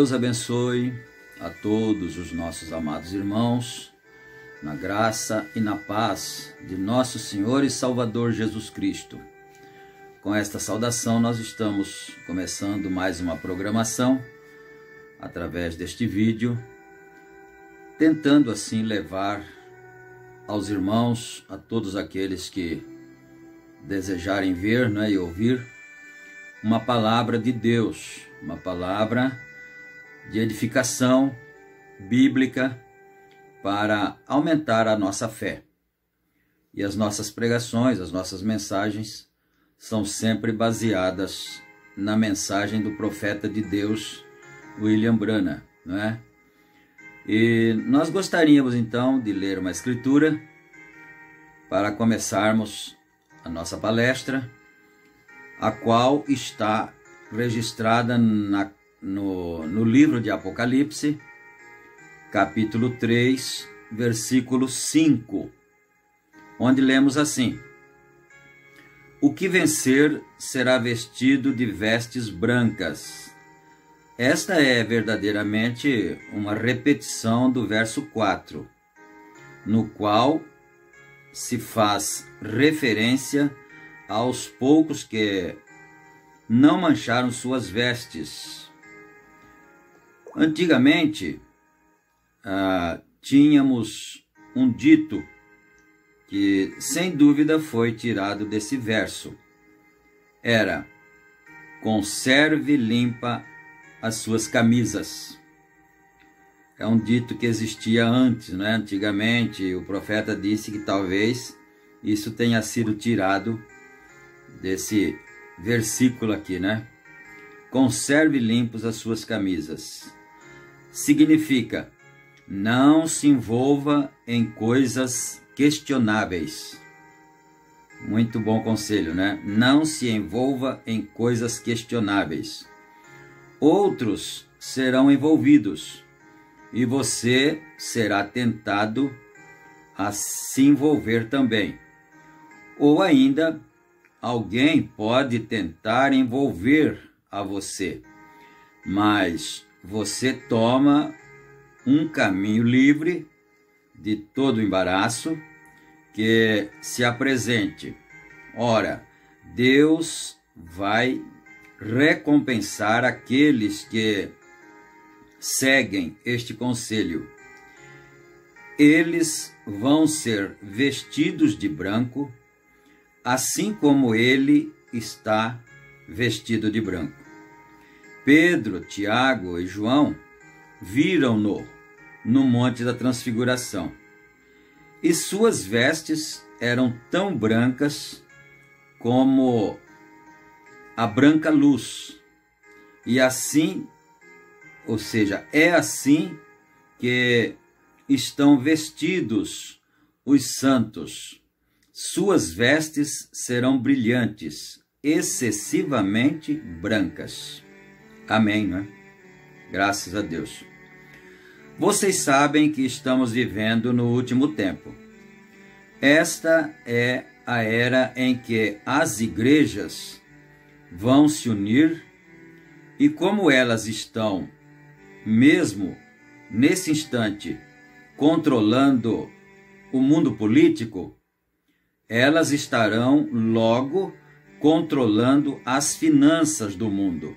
Deus abençoe a todos os nossos amados irmãos, na graça e na paz de nosso Senhor e Salvador Jesus Cristo. Com esta saudação, nós estamos começando mais uma programação através deste vídeo, tentando assim levar aos irmãos, a todos aqueles que desejarem ver, e ouvir, uma palavra de Deus, uma palavra de edificação bíblica para aumentar a nossa fé. E as nossas pregações, as nossas mensagens são sempre baseadas na mensagem do profeta de Deus, William Branham, não é? E nós gostaríamos então de ler uma escritura para começarmos a nossa palestra, a qual está registrada no livro de Apocalipse, capítulo 3, versículo 5, onde lemos assim: O que vencer será vestido de vestes brancas. Esta é verdadeiramente uma repetição do verso 4, no qual se faz referência aos poucos que não mancharam suas vestes. Antigamente, tínhamos um dito que, sem dúvida, foi tirado desse verso. Era: conserve limpa as suas camisas. É um dito que existia antes, né? Antigamente, o profeta disse que talvez isso tenha sido tirado desse versículo aqui, né? Conserve limpos as suas camisas. Significa, não se envolva em coisas questionáveis. Muito bom conselho, né? Não se envolva em coisas questionáveis. Outros serão envolvidos e você será tentado a se envolver também. Ou ainda, alguém pode tentar envolver a você, mas você toma um caminho livre de todo embaraço que se apresente. Ora, Deus vai recompensar aqueles que seguem este conselho. Eles vão ser vestidos de branco, assim como ele está vestido de branco. Pedro, Tiago e João viram-no no Monte da Transfiguração, e suas vestes eram tão brancas como a branca luz. E assim, ou seja, é assim que estão vestidos os santos. Suas vestes serão brilhantes, excessivamente brancas. Amém, não é? Graças a Deus. Vocês sabem que estamos vivendo no último tempo. Esta é a era em que as igrejas vão se unir e como elas estão, mesmo nesse instante, controlando o mundo político, elas estarão logo controlando as finanças do mundo.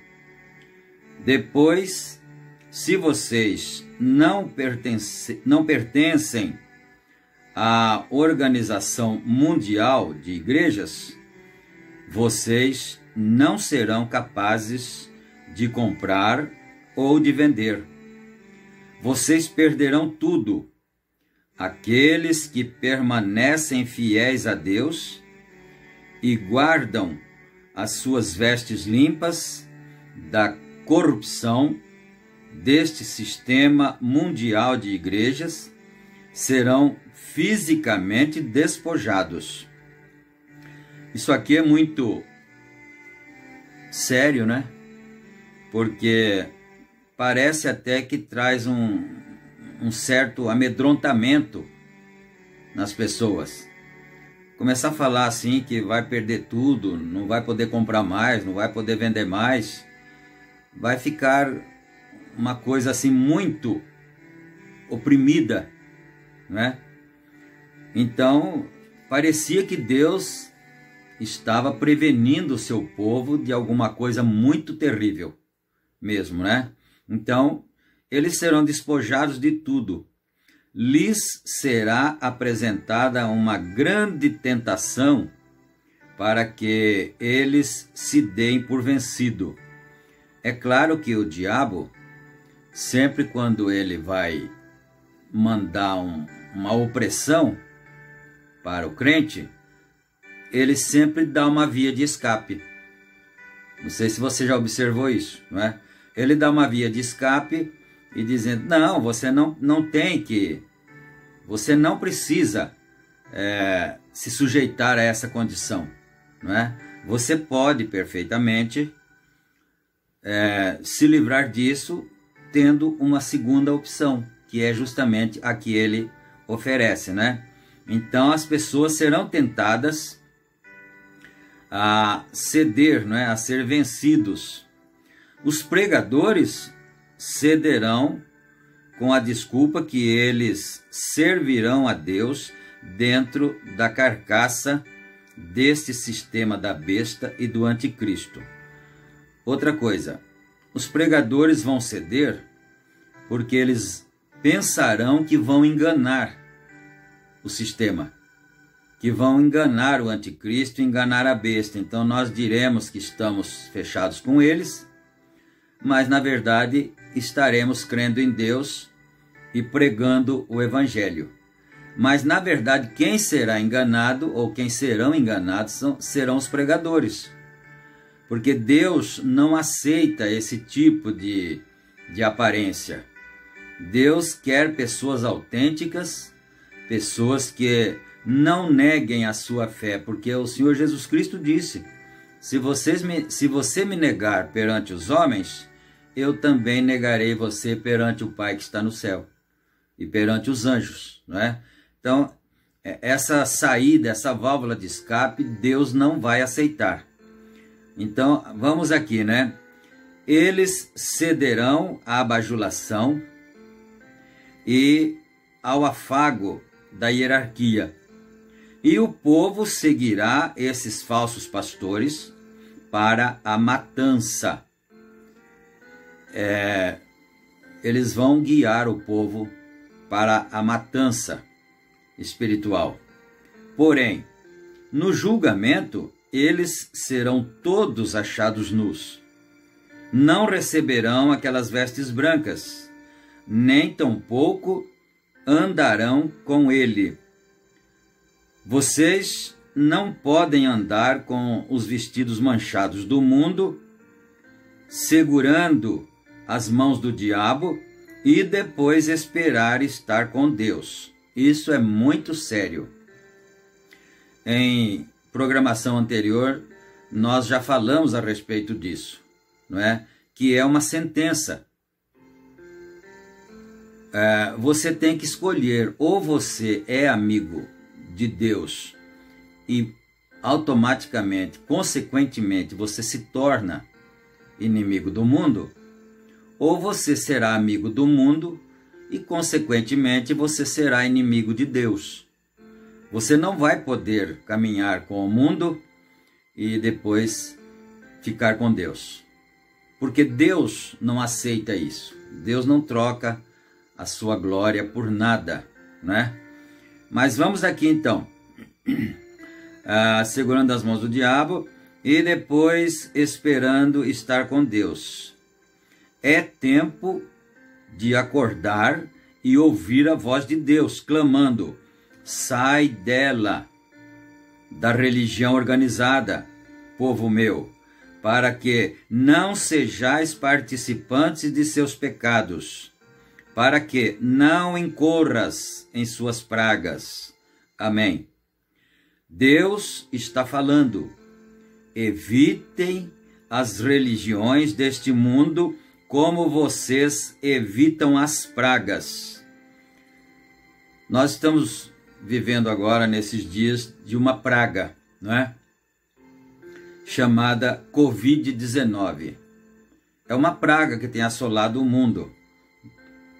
Depois, se vocês não pertencem à Organização Mundial de Igrejas, vocês não serão capazes de comprar ou de vender. Vocês perderão tudo. Aqueles que permanecem fiéis a Deus e guardam as suas vestes limpas da corrupção deste sistema mundial de igrejas serão fisicamente despojados. Isso aqui é muito sério, né? Porque parece até que traz um certo amedrontamento nas pessoas. Começar a falar assim que vai perder tudo, não vai poder comprar mais, não vai poder vender mais, vai ficar uma coisa assim muito oprimida, né? Então, parecia que Deus estava prevenindo o seu povo de alguma coisa muito terrível mesmo, né? Então, eles serão despojados de tudo. Lhes será apresentada uma grande tentação para que eles se deem por vencido. É claro que o diabo, sempre quando ele vai mandar uma opressão para o crente, ele sempre dá uma via de escape. Não sei se você já observou isso, não é? Ele dá uma via de escape e dizendo, não, você não tem que, você não precisa se sujeitar a essa condição, não é? Você pode perfeitamente se livrar disso tendo uma segunda opção, que é justamente a que ele oferece, né? Então as pessoas serão tentadas a ceder, não é? A ser vencidos. Os pregadores cederão com a desculpa que eles servirão a Deus dentro da carcaça deste sistema da besta e do anticristo. Outra coisa, os pregadores vão ceder porque eles pensarão que vão enganar o sistema, que vão enganar o anticristo, enganar a besta. Então nós diremos que estamos fechados com eles, mas na verdade estaremos crendo em Deus e pregando o Evangelho. Mas na verdade quem será enganado ou quem serão enganados serão os pregadores. Porque Deus não aceita esse tipo de aparência. Deus quer pessoas autênticas, pessoas que não neguem a sua fé, porque o Senhor Jesus Cristo disse: se você me negar perante os homens, eu também negarei você perante o Pai que está no céu e perante os anjos, não é? Então, essa saída, essa válvula de escape, Deus não vai aceitar. Então, vamos aqui, né? Eles cederão à bajulação e ao afago da hierarquia. E o povo seguirá esses falsos pastores para a matança. Eles vão guiar o povo para a matança espiritual. Porém, no julgamento, eles serão todos achados nus. Não receberão aquelas vestes brancas, nem tampouco andarão com ele. Vocês não podem andar com os vestidos manchados do mundo, segurando as mãos do diabo e depois esperar estar com Deus. Isso é muito sério. Em programação anterior, nós já falamos a respeito disso, não é? Que é uma sentença. Você tem que escolher, ou você é amigo de Deus e automaticamente, consequentemente, você se torna inimigo do mundo, ou você será amigo do mundo e, consequentemente, você será inimigo de Deus. Você não vai poder caminhar com o mundo e depois ficar com Deus. Porque Deus não aceita isso. Deus não troca a sua glória por nada, né? Mas vamos aqui então. Segurando as mãos do diabo e depois esperando estar com Deus. É tempo de acordar e ouvir a voz de Deus, clamando: sai dela, da religião organizada, povo meu, para que não sejais participantes de seus pecados, para que não incorras em suas pragas. Amém. Deus está falando: evitem as religiões deste mundo como vocês evitam as pragas. Nós estamos vivendo agora, nesses dias, de uma praga, não é? Chamada Covid-19. É uma praga que tem assolado o mundo.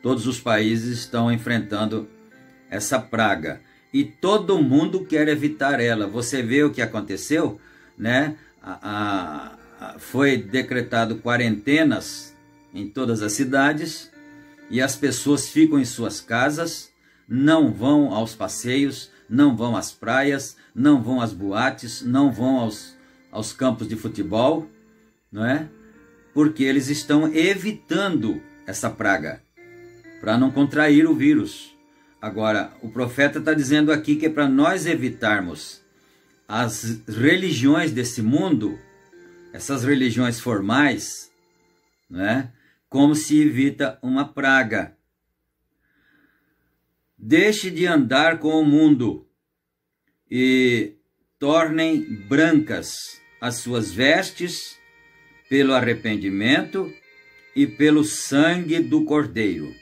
Todos os países estão enfrentando essa praga. E todo mundo quer evitar ela. Você vê o que aconteceu, né? Foi decretado quarentenas em todas as cidades e as pessoas ficam em suas casas, não vão aos passeios, não vão às praias, não vão às boates, não vão aos campos de futebol, não é? Porque eles estão evitando essa praga, para não contrair o vírus. Agora, o profeta está dizendo aqui que é para nós evitarmos as religiões desse mundo, essas religiões formais, não é? Como se evita uma praga. Deixe de andar com o mundo e tornem brancas as suas vestes pelo arrependimento e pelo sangue do Cordeiro.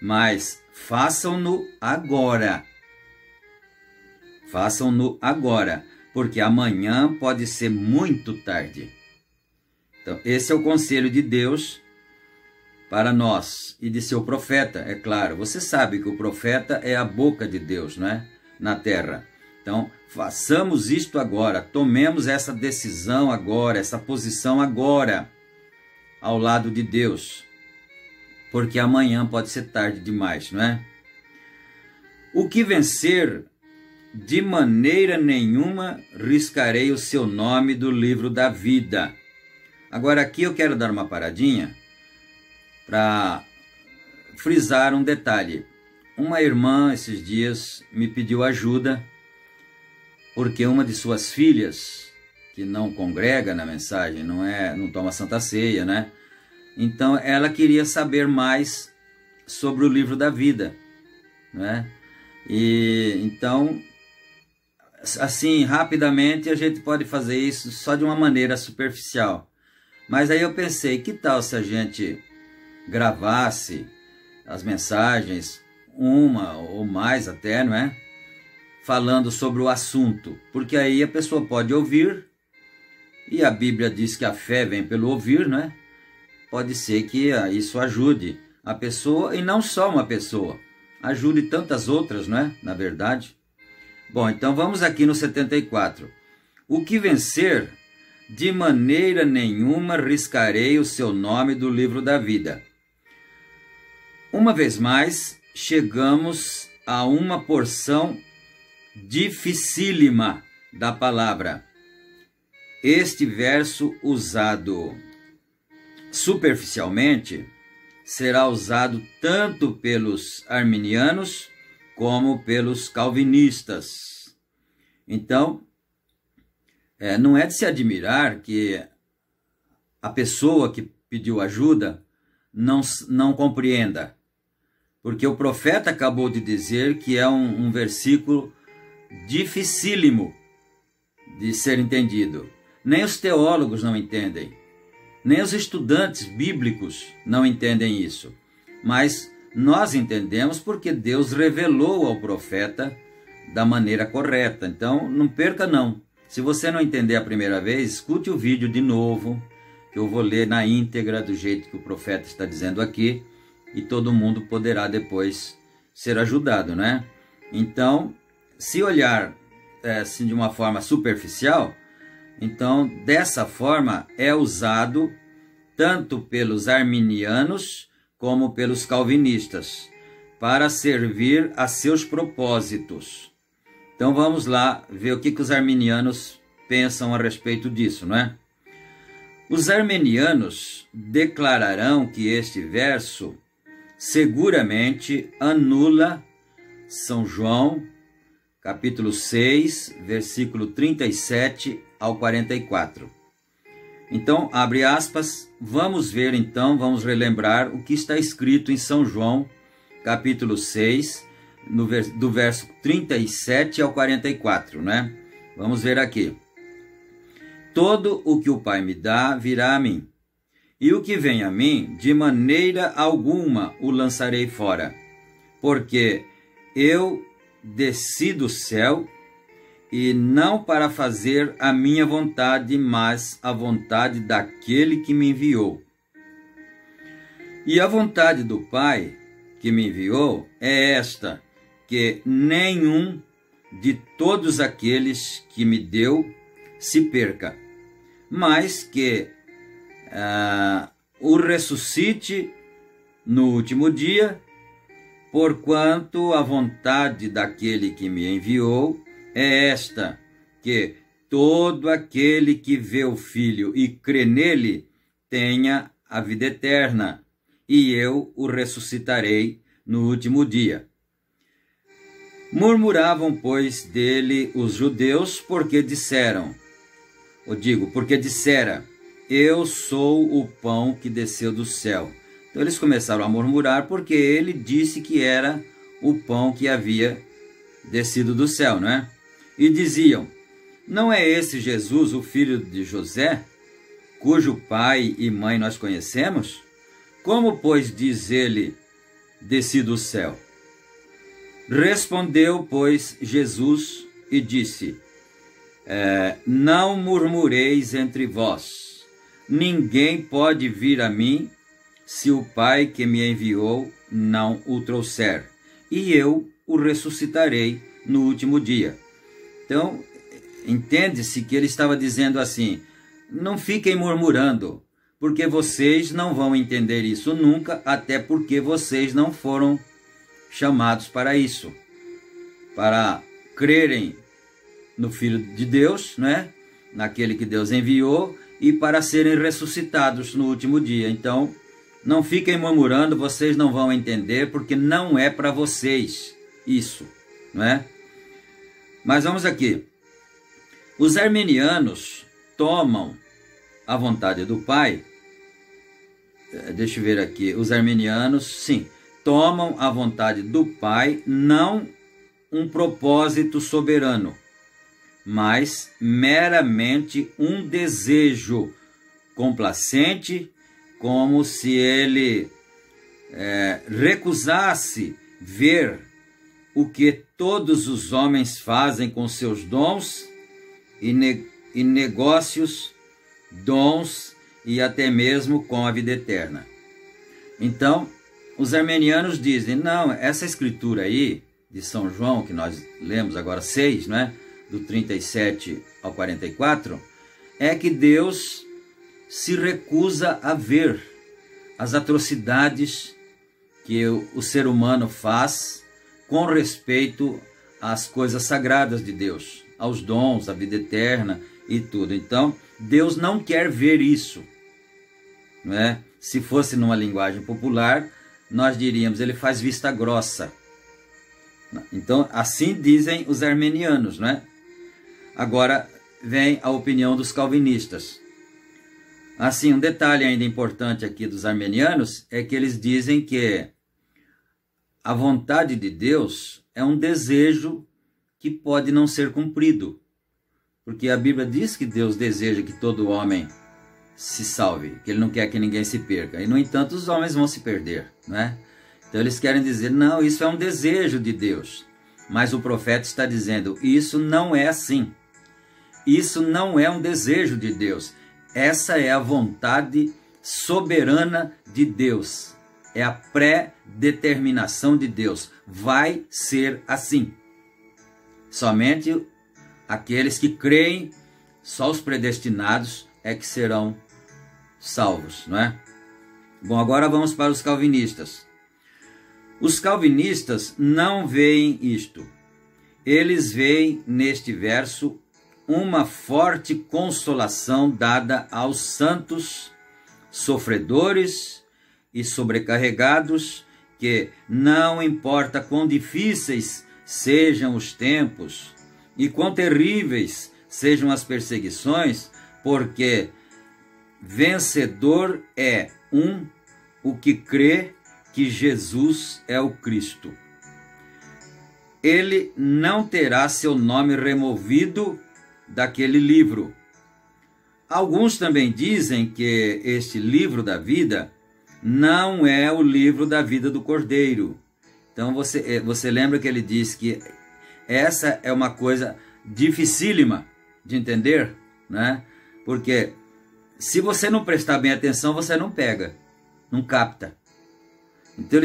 Mas façam-no agora. Façam-no agora, porque amanhã pode ser muito tarde. Então, esse é o conselho de Deus para nós e de seu profeta, é claro. Você sabe que o profeta é a boca de Deus, não é? Na terra. Então, façamos isto agora, tomemos essa decisão agora, essa posição agora, ao lado de Deus, porque amanhã pode ser tarde demais, não é? O que vencer, de maneira nenhuma riscarei o seu nome do livro da vida. Agora aqui eu quero dar uma paradinha para frisar um detalhe. Uma irmã, esses dias, me pediu ajuda, porque uma de suas filhas, que não congrega na mensagem, não toma Santa Ceia, né? Então, ela queria saber mais sobre o livro da vida, né? E então, assim, rapidamente a gente pode fazer isso só de uma maneira superficial. Mas aí eu pensei, que tal se a gente gravasse as mensagens, uma ou mais até, não é? Falando sobre o assunto, porque aí a pessoa pode ouvir, e a Bíblia diz que a fé vem pelo ouvir, não é? Pode ser que isso ajude a pessoa, e não só uma pessoa, ajude tantas outras, não é? Na verdade. Bom, então vamos aqui no 74. O que vencer, de maneira nenhuma riscarei o seu nome do livro da vida. Uma vez mais, chegamos a uma porção dificílima da palavra. Este verso usado superficialmente será usado tanto pelos arminianos como pelos calvinistas. Então, não é de se admirar que a pessoa que pediu ajuda não compreenda, porque o profeta acabou de dizer que é um versículo dificílimo de ser entendido. Nem os teólogos não entendem, nem os estudantes bíblicos não entendem isso. Mas nós entendemos porque Deus revelou ao profeta da maneira correta. Então, não perca não. Se você não entender a primeira vez, escute o vídeo de novo, que eu vou ler na íntegra do jeito que o profeta está dizendo aqui, e todo mundo poderá depois ser ajudado, né? Então, se olhar assim, de uma forma superficial, então dessa forma é usado tanto pelos arminianos como pelos calvinistas, para servir a seus propósitos. Então vamos lá ver o que os arminianos pensam a respeito disso, não é? Os arminianos declararão que este verso seguramente anula São João, capítulo 6, versículo 37 ao 44. Então, abre aspas, vamos ver então, vamos relembrar o que está escrito em São João, capítulo 6, do verso 37 ao 44, né? Vamos ver aqui. Todo o que o Pai me dá virá a mim, e o que vem a mim, de maneira alguma o lançarei fora, porque eu desci do céu, e não para fazer a minha vontade, mas a vontade daquele que me enviou. E a vontade do Pai que me enviou é esta, que nenhum de todos aqueles que me deu se perca, mas que o ressuscite no último dia, porquanto a vontade daquele que me enviou é esta, que todo aquele que vê o Filho e crê nele tenha a vida eterna, e eu o ressuscitarei no último dia. Murmuravam, pois, dele os judeus, porque dissera, eu sou o pão que desceu do céu. Então eles começaram a murmurar porque ele disse que era o pão que havia descido do céu, não é? E diziam, não é esse Jesus o filho de José, cujo pai e mãe nós conhecemos? Como, pois, diz ele, desci do céu? Respondeu, pois, Jesus e disse, não murmureis entre vós, ninguém pode vir a mim se o Pai que me enviou não o trouxer, e eu o ressuscitarei no último dia. Então, entende-se que ele estava dizendo assim, não fiquem murmurando, porque vocês não vão entender isso nunca, até porque vocês não foram chamados para isso, para crerem no Filho de Deus, né? Naquele que Deus enviou, e para serem ressuscitados no último dia. Então, Não fiquem murmurando, vocês não vão entender, porque não é para vocês isso, não é? Mas vamos aqui. Os arminianos tomam a vontade do Pai. Deixa eu ver aqui. Os arminianos, sim, tomam a vontade do Pai, não um propósito soberano, mas meramente um desejo complacente, como se ele recusasse ver o que todos os homens fazem com seus dons e negócios, dons e até mesmo com a vida eterna. Então, os armenianos dizem, não, essa escritura aí de São João, que nós lemos agora 6, não é? Do 37 ao 44, é que Deus se recusa a ver as atrocidades que o ser humano faz com respeito às coisas sagradas de Deus, aos dons, à vida eterna e tudo. Então, Deus não quer ver isso, não é? Se fosse numa linguagem popular, nós diríamos, ele faz vista grossa. Então, assim dizem os armenianos, não é? Agora vem a opinião dos calvinistas. Assim, um detalhe ainda importante aqui dos armenianos é que eles dizem que a vontade de Deus é um desejo que pode não ser cumprido. Porque a Bíblia diz que Deus deseja que todo homem se salve, que ele não quer que ninguém se perca. E, no entanto, os homens vão se perder, não é? Então, eles querem dizer, não, isso é um desejo de Deus. Mas o profeta está dizendo, isso não é assim. Isso não é um desejo de Deus. Essa é a vontade soberana de Deus. É a pré-determinação de Deus. Vai ser assim. Somente aqueles que creem, só os predestinados é que serão salvos, não é? Bom, agora vamos para os calvinistas. Os calvinistas não veem isto. Eles veem neste verso uma forte consolação dada aos santos, sofredores e sobrecarregados, que não importa quão difíceis sejam os tempos e quão terríveis sejam as perseguições, porque vencedor é o que crê que Jesus é o Cristo. Ele não terá seu nome removido daquele livro. Alguns também dizem que este livro da vida não é o livro da vida do Cordeiro. Então você lembra que ele diz que essa é uma coisa dificílima de entender, né? Porque se você não prestar bem atenção, você não pega, não capta. Então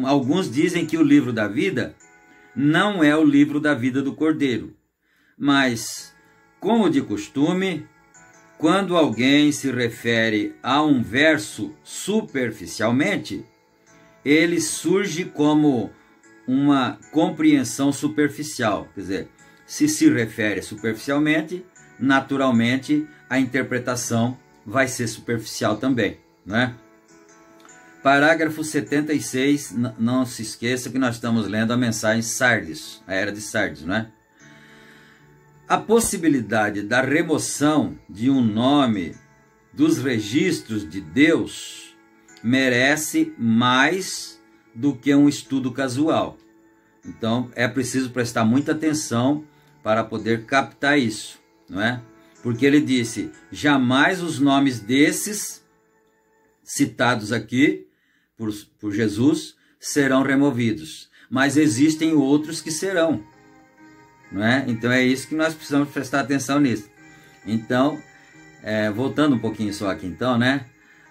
alguns dizem que o livro da vida não é o livro da vida do Cordeiro. Mas, como de costume, quando alguém se refere a um verso superficialmente, ele surge como uma compreensão superficial. Quer dizer, se refere superficialmente, naturalmente a interpretação vai ser superficial também, não é? Parágrafo 76, não se esqueça que nós estamos lendo a mensagem Sardes, a era de Sardes, não é? A possibilidade da remoção de um nome dos registros de Deus merece mais do que um estudo casual. Então, é preciso prestar muita atenção para poder captar isso, não é? Porque ele disse, jamais os nomes desses citados aqui por Jesus serão removidos, mas existem outros que serão, não é? Então é isso que nós precisamos prestar atenção nisso. Então, voltando um pouquinho só aqui então, né?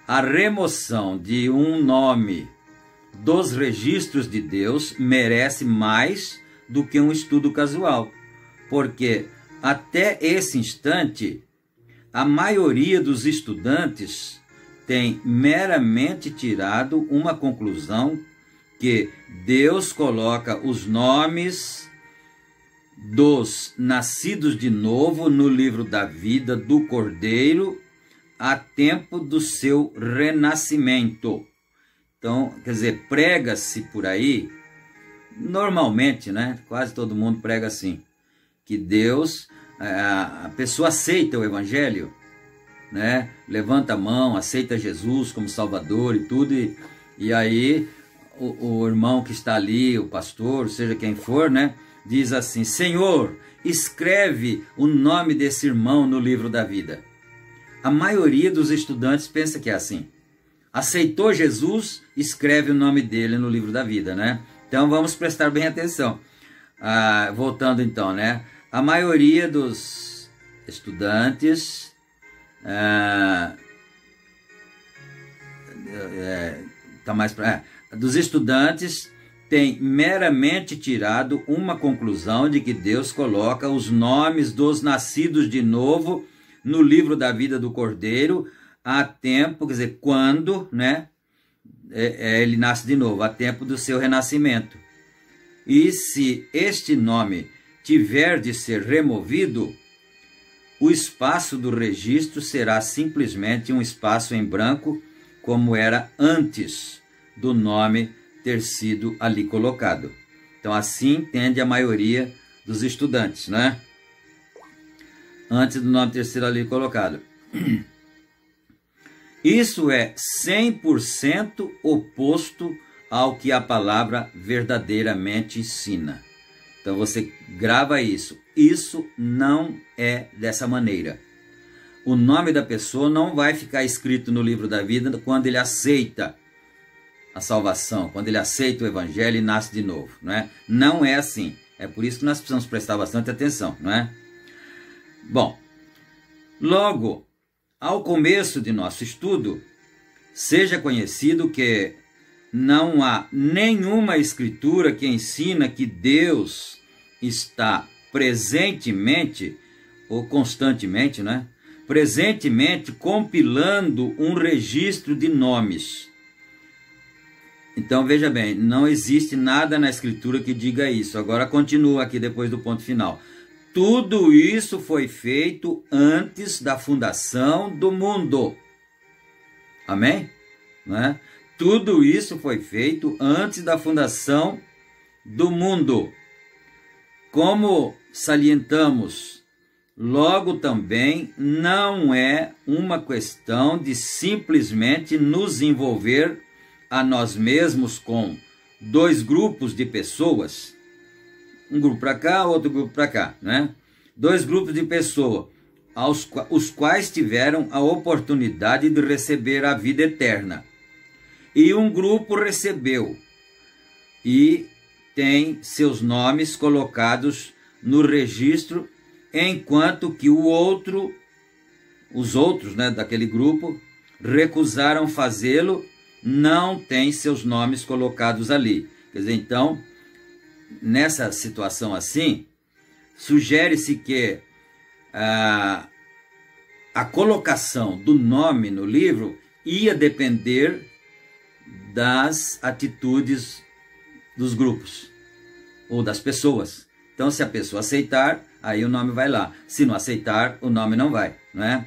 A remoção de um nome dos registros de Deus merece mais do que um estudo casual, porque até esse instante a maioria dos estudantes tem meramente tirado uma conclusão que Deus coloca os nomes dos nascidos de novo no livro da vida do Cordeiro a tempo do seu renascimento. Então, quer dizer, prega-se por aí, normalmente, né? Quase todo mundo prega assim, que Deus, a pessoa aceita o evangelho, né? Levanta a mão, aceita Jesus como Salvador e tudo, e aí o irmão que está ali, o pastor, seja quem for, né? Diz assim: Senhor, escreve o nome desse irmão no livro da vida. A maioria dos estudantes pensa que é assim. Aceitou Jesus, escreve o nome dele no livro da vida, né? Então vamos prestar bem atenção. Voltando então, né? A maioria dos estudantes dos estudantes tem meramente tirado uma conclusão de que Deus coloca os nomes dos nascidos de novo no livro da vida do Cordeiro a tempo, quer dizer, quando, né, ele nasce de novo, a tempo do seu renascimento. E se este nome tiver de ser removido, o espaço do registro será simplesmente um espaço em branco, como era antes do nome ter sido ali colocado. Então assim entende a maioria dos estudantes, né? Antes do nome ter sido ali colocado. Isso é 100% oposto ao que a palavra verdadeiramente ensina. Então você grava isso. Isso não é dessa maneira. O nome da pessoa não vai ficar escrito no livro da vida quando ele aceita a salvação, quando ele aceita o evangelho e nasce de novo, não é? Não é assim. É por isso que nós precisamos prestar bastante atenção, não é? Bom, logo, ao começo de nosso estudo, seja conhecido que não há nenhuma escritura que ensina que Deus está presentemente, ou constantemente, né? Presentemente compilando um registro de nomes. Então veja bem, não existe nada na escritura que diga isso. Agora continua aqui depois do ponto final. Tudo isso foi feito antes da fundação do mundo. Amém? Não é? Tudo isso foi feito antes da fundação do mundo. Como salientamos, logo também não é uma questão de simplesmente nos envolver a nós mesmos com dois grupos de pessoas, um grupo para cá, outro grupo para cá, né? Dois grupos de pessoas, os quais tiveram a oportunidade de receber a vida eterna. E um grupo recebeu e tem seus nomes colocados no registro, enquanto que os outros, né, daquele grupo recusaram fazê-lo, não tem seus nomes colocados ali. Quer dizer, então, nessa situação assim, sugere-se que a colocação do nome no livro ia depender das atitudes dos grupos ou das pessoas. Então, se a pessoa aceitar, aí o nome vai lá. Se não aceitar, o nome não vai, não é?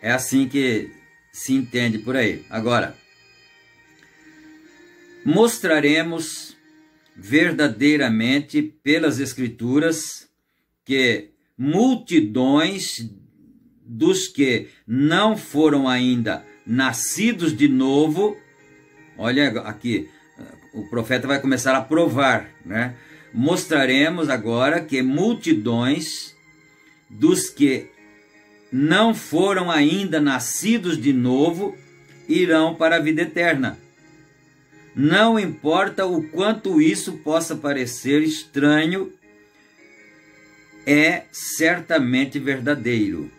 É assim que se entende por aí. Agora, mostraremos verdadeiramente pelas Escrituras que multidões dos que não foram ainda nascidos de novo, olha aqui, o profeta vai começar a provar, né? Mostraremos agora que multidões dos que não foram ainda nascidos de novo irão para a vida eterna. Não importa o quanto isso possa parecer estranho, é certamente verdadeiro.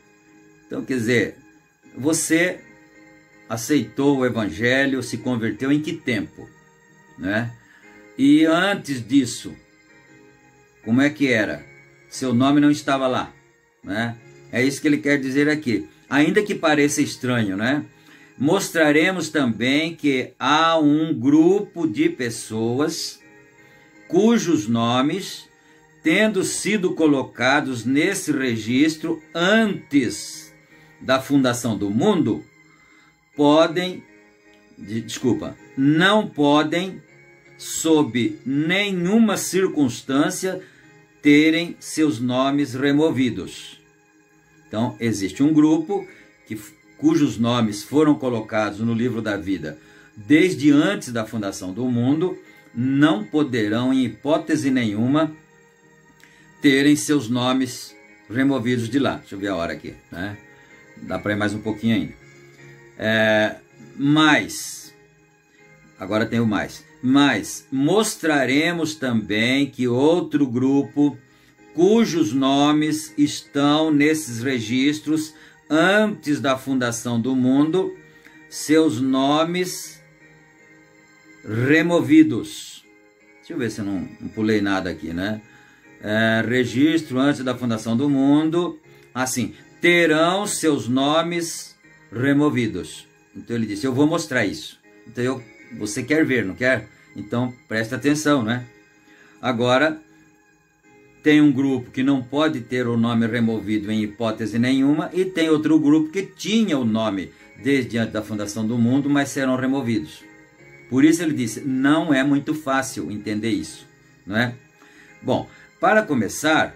Então, quer dizer, você aceitou o evangelho, se converteu em que tempo, né? E antes disso, como é que era? Seu nome não estava lá, né? É isso que ele quer dizer aqui. Ainda que pareça estranho, né? Mostraremos também que há um grupo de pessoas cujos nomes, tendo sido colocados nesse registro antes da fundação do mundo não podem, sob nenhuma circunstância, terem seus nomes removidos. Então, existe um grupo cujos nomes foram colocados no livro da vida desde antes da fundação do mundo, não poderão, em hipótese nenhuma, terem seus nomes removidos de lá. Deixa eu ver a hora aqui, né? Dá para ir mais um pouquinho ainda. Agora tem o mais. Mas mostraremos também que outro grupo, cujos nomes estão nesses registros antes da fundação do mundo, seus nomes removidos. Deixa eu ver se eu não pulei nada aqui, né? Registro antes da fundação do mundo, assim, terão seus nomes removidos. Então ele disse, eu vou mostrar isso. Então você quer ver, não quer? Então presta atenção, né? Agora, tem um grupo que não pode ter o nome removido em hipótese nenhuma, e tem outro grupo que tinha o nome desde antes da fundação do mundo, mas serão removidos. Por isso ele disse, não é muito fácil entender isso, não é? Bom, para começar,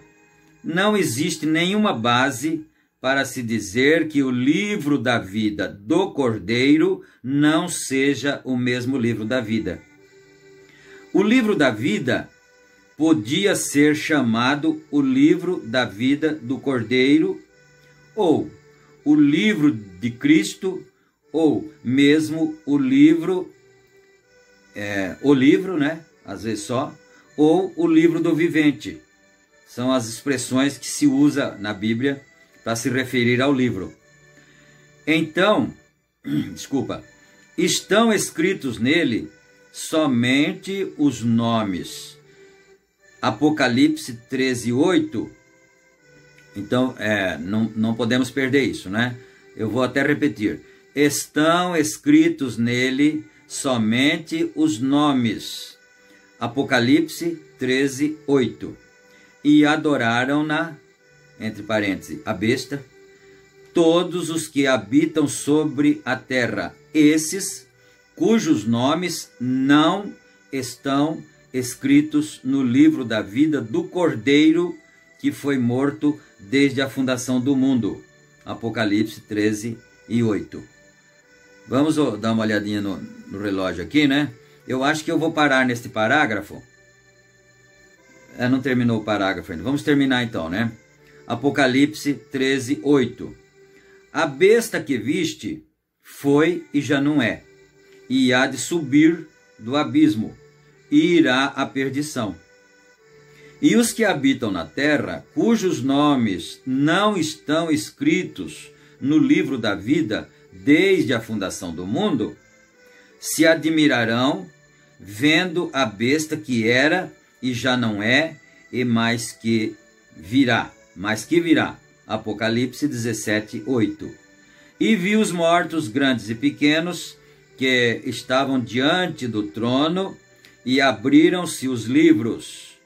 não existe nenhuma base para se dizer que o livro da vida do Cordeiro não seja o mesmo livro da vida. O livro da vida podia ser chamado o livro da vida do Cordeiro, ou o livro de Cristo, ou mesmo o livro, né? Às vezes só, ou o livro do vivente. São as expressões que se usa na Bíblia para se referir ao livro. Então, estão escritos nele somente os nomes. Apocalipse 13:8. Então, não podemos perder isso, né? Eu vou até repetir. Estão escritos nele somente os nomes. Apocalipse 13:8. E adoraram-na, entre parênteses, a besta, todos os que habitam sobre a terra, esses cujos nomes não estão escritos no livro da vida do Cordeiro que foi morto desde a fundação do mundo. Apocalipse 13:8. Vamos dar uma olhadinha no relógio aqui, né? Eu acho que eu vou parar neste parágrafo. Não terminou o parágrafo ainda. Vamos terminar então, né? Apocalipse 13:8. A besta que viste foi e já não é, e há de subir do abismo, e irá à perdição. E os que habitam na terra, cujos nomes não estão escritos no livro da vida desde a fundação do mundo, se admirarão vendo a besta que era e já não é, e mais que virá. Apocalipse 17:8. E vi os mortos, grandes e pequenos, que estavam diante do trono, e abriram-se os livros,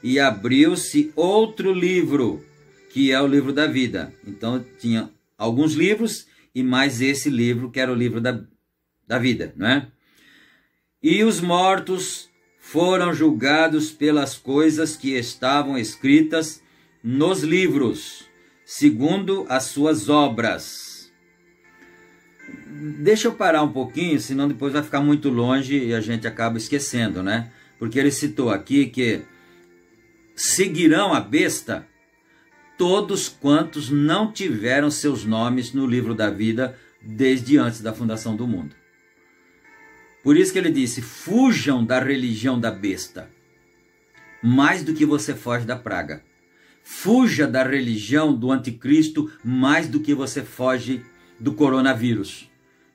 e abriu-se outro livro, que é o livro da vida. Então tinha alguns livros, e mais esse livro, que era o livro da vida, não é? E os mortos foram julgados pelas coisas que estavam escritas nos livros, segundo as suas obras. Deixa eu parar um pouquinho, senão depois vai ficar muito longe e a gente acaba esquecendo, né? Porque ele citou aqui que seguirão a besta todos quantos não tiveram seus nomes no livro da vida desde antes da fundação do mundo. Por isso que ele disse, fujam da religião da besta, mais do que você foge da praga. Fuja da religião do anticristo mais do que você foge do coronavírus.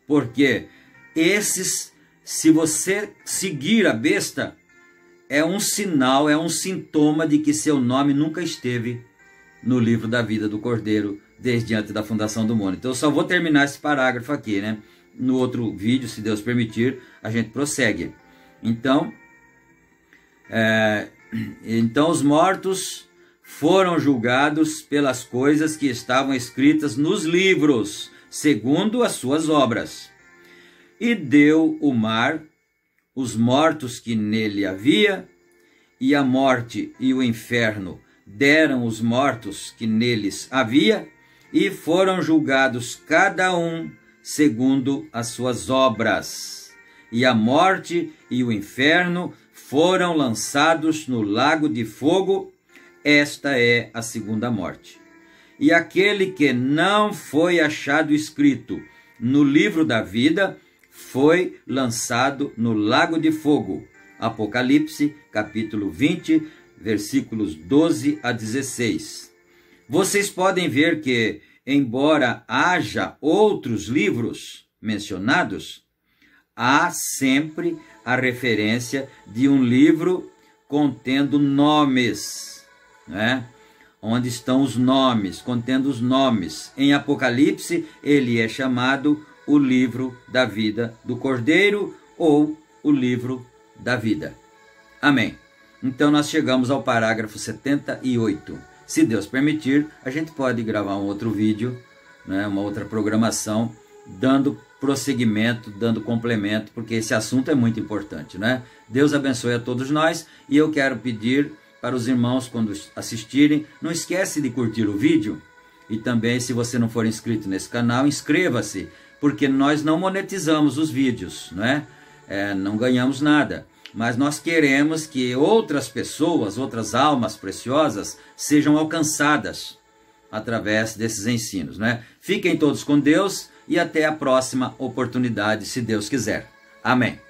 Porque se você seguir a besta, é um sinal, é um sintoma de que seu nome nunca esteve no livro da vida do Cordeiro desde antes da fundação do mundo. Então eu só vou terminar esse parágrafo aqui, né? No outro vídeo, se Deus permitir, a gente prossegue. Então os mortos foram julgados pelas coisas que estavam escritas nos livros, segundo as suas obras. E deu o mar, os mortos que nele havia, e a morte e o inferno deram os mortos que neles havia, e foram julgados cada um segundo as suas obras. E a morte e o inferno foram lançados no lago de fogo. Esta é a segunda morte. E aquele que não foi achado escrito no livro da vida foi lançado no lago de fogo. Apocalipse, capítulo 20, versículos 12 a 16. Vocês podem ver que, embora haja outros livros mencionados, há sempre a referência de um livro contendo nomes, né? Onde estão os nomes, contendo os nomes. Em Apocalipse, ele é chamado o livro da vida do Cordeiro ou o livro da vida. Amém. Então nós chegamos ao parágrafo 78. Se Deus permitir, a gente pode gravar um outro vídeo, né, uma outra programação, dando prosseguimento, dando complemento, porque esse assunto é muito importante, né? Deus abençoe a todos nós, e eu quero pedir para os irmãos, quando assistirem, não esquece de curtir o vídeo, e também, se você não for inscrito nesse canal, inscreva-se, porque nós não monetizamos os vídeos, né? Não ganhamos nada, mas nós queremos que outras pessoas, outras almas preciosas, sejam alcançadas através desses ensinos, né? Fiquem todos com Deus e até a próxima oportunidade, se Deus quiser. Amém.